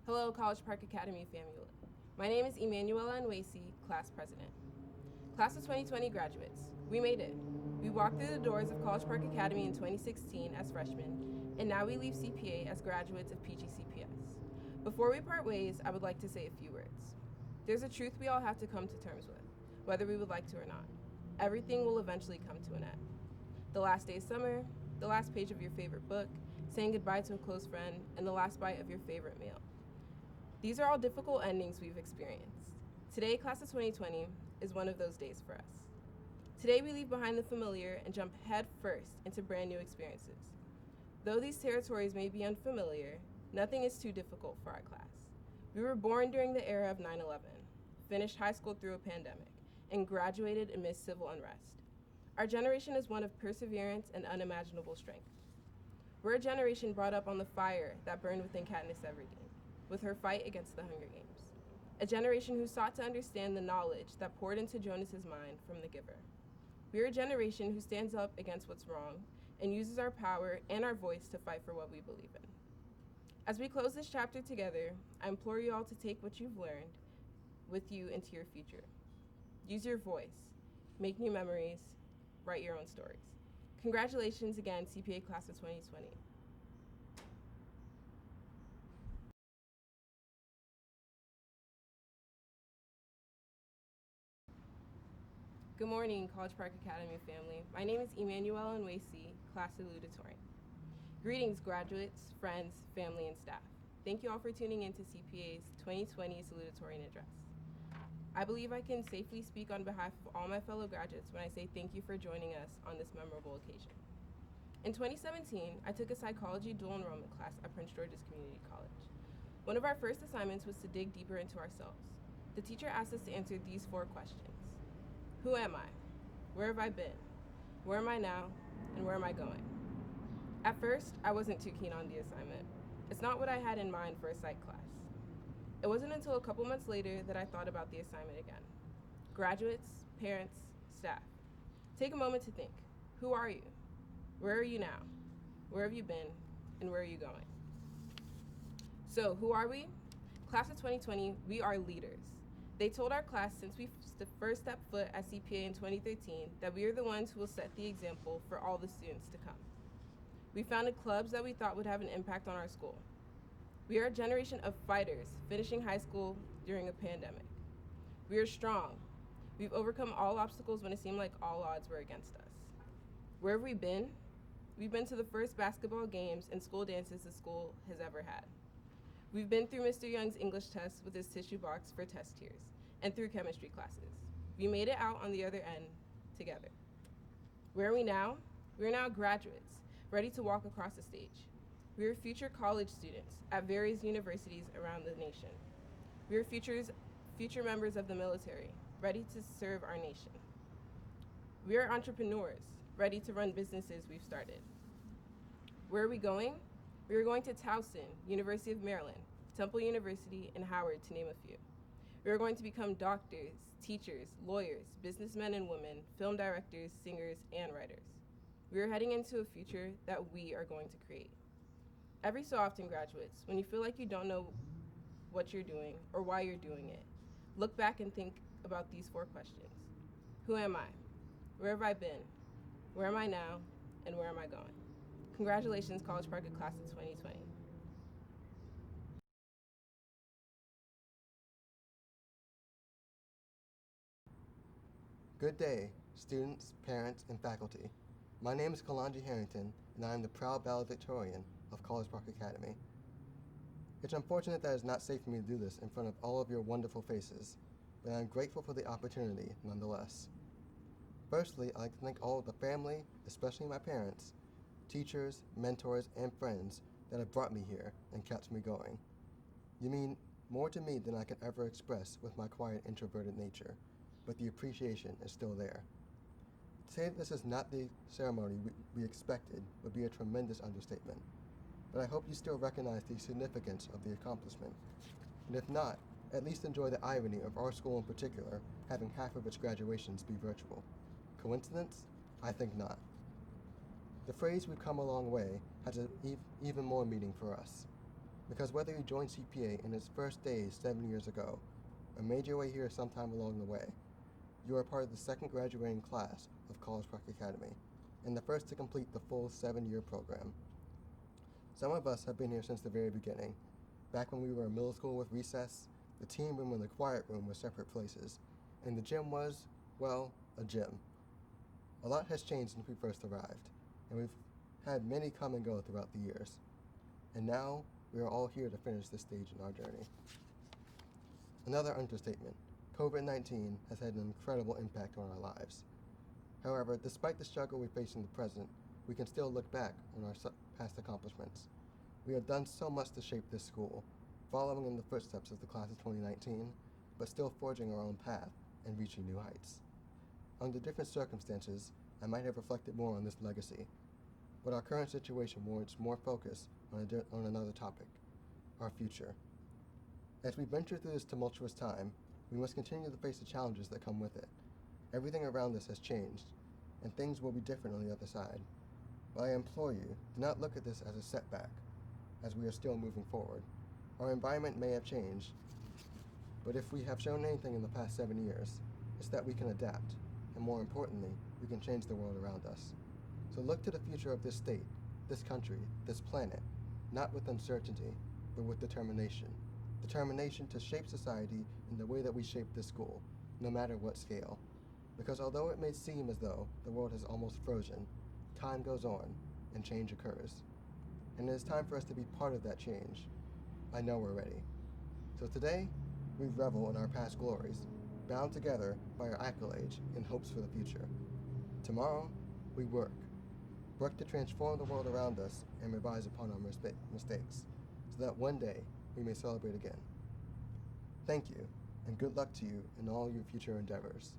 Hello, College Park Academy family. My name is Emanuela Nwesi, class president. Class of 2020 graduates, we made it. We walked through the doors of College Park Academy in 2016 as freshmen, and now we leave CPA as graduates of PGCPS. Before we part ways, I would like to say a few words. There's a truth we all have to come to terms with, whether we would like to or not. Everything will eventually come to an end. The last day of summer, the last page of your favorite book, saying goodbye to a close friend, and the last bite of your favorite meal. These are all difficult endings we've experienced. Today, class of 2020, is one of those days for us. Today, we leave behind the familiar and jump head first into brand new experiences. Though these territories may be unfamiliar, nothing is too difficult for our class. We were born during the era of 9/11, finished high school through a pandemic, and graduated amidst civil unrest. Our generation is one of perseverance and unimaginable strength. We're a generation brought up on the fire that burned within Katniss Everdeen, with her fight against the Hunger Games. A generation who sought to understand the knowledge that poured into Jonas's mind from the giver. We're a generation who stands up against what's wrong and uses our power and our voice to fight for what we believe in. As we close this chapter together, I implore you all to take what you've learned with you into your future. Use your voice, make new memories, write your own stories. Congratulations again, CPA Class of 2020. Good morning, College Park Academy family. My name is Emanuela Nwesi, class salutatorian. Greetings, graduates, friends, family, and staff. Thank you all for tuning in to CPA's 2020 salutatorian address. I believe I can safely speak on behalf of all my fellow graduates when I say thank you for joining us on this memorable occasion. In 2017, I took a psychology dual enrollment class at Prince George's Community College. One of our first assignments was to dig deeper into ourselves. The teacher asked us to answer these 4 questions. Who am I? Where have I been? Where am I now? And where am I going? At first, I wasn't too keen on the assignment. It's not what I had in mind for a psych class. It wasn't until a couple months later that I thought about the assignment again. Graduates, parents, staff, take a moment to think. Who are you? Where are you now? Where have you been? And where are you going? So, who are we? Class of 2020, we are leaders. They told our class since we first stepped foot at CPA in 2013 that we are the ones who will set the example for all the students to come. We founded clubs that we thought would have an impact on our school. We are a generation of fighters finishing high school during a pandemic. We are strong. We've overcome all obstacles when it seemed like all odds were against us. Where have we been? We've been to the first basketball games and school dances the school has ever had. We've been through Mr. Young's English test with his tissue box for test tears, and through chemistry classes. We made it out on the other end together. Where are we now? We are now graduates, ready to walk across the stage. We are future college students at various universities around the nation. We are future members of the military, ready to serve our nation. We are entrepreneurs, ready to run businesses we've started. Where are we going? We are going to Towson, University of Maryland, Temple University, and Howard, to name a few. We are going to become doctors, teachers, lawyers, businessmen and women, film directors, singers, and writers. We are heading into a future that we are going to create. Every so often, graduates, when you feel like you don't know what you're doing or why you're doing it, look back and think about these 4 questions. Who am I? Where have I been? Where am I now? And where am I going? Congratulations, College Park Class of 2020. Good day, students, parents, and faculty. My name is Kalanji Harrington, and I am the proud valedictorian of College Park Academy. It's unfortunate that it's not safe for me to do this in front of all of your wonderful faces, but I'm grateful for the opportunity nonetheless. Firstly, I'd like to thank all of the family, especially my parents, teachers, mentors, and friends that have brought me here and kept me going. You mean more to me than I can ever express with my quiet, introverted nature, but the appreciation is still there. To say that this is not the ceremony we expected would be a tremendous understatement, but I hope you still recognize the significance of the accomplishment. And if not, at least enjoy the irony of our school in particular having half of its graduations be virtual. Coincidence? I think not. The phrase "we've come a long way" has an even more meaning for us. Because whether you joined CPA in its first days 7 years ago, or made your way here sometime along the way, you are part of the second graduating class of College Park Academy, and the first to complete the full 7-year program. Some of us have been here since the very beginning, back when we were in middle school with recess, the team room and the quiet room were separate places, and the gym was, well, a gym. A lot has changed since we first arrived, and we've had many come and go throughout the years. And now, we are all here to finish this stage in our journey. Another understatement, COVID-19 has had an incredible impact on our lives. However, despite the struggle we face in the present, we can still look back on our past accomplishments. We have done so much to shape this school, following in the footsteps of the class of 2019, but still forging our own path and reaching new heights. Under different circumstances, I might have reflected more on this legacy, but our current situation warrants more focus on another topic, our future. As we venture through this tumultuous time, we must continue to face the challenges that come with it. Everything around us has changed, and things will be different on the other side. But I implore you, do not look at this as a setback, as we are still moving forward. Our environment may have changed, but if we have shown anything in the past 7 years, it's that we can adapt, and more importantly, we can change the world around us. So look to the future of this state, this country, this planet, not with uncertainty, but with determination. Determination to shape society in the way that we shape this school, no matter what scale. Because although it may seem as though the world has almost frozen, time goes on and change occurs. And it is time for us to be part of that change. I know we're ready. So today, we revel in our past glories, bound together by our accolades and hopes for the future. Tomorrow, we work to transform the world around us and revise upon our mistakes, so that one day we may celebrate again. Thank you, and good luck to you in all your future endeavors.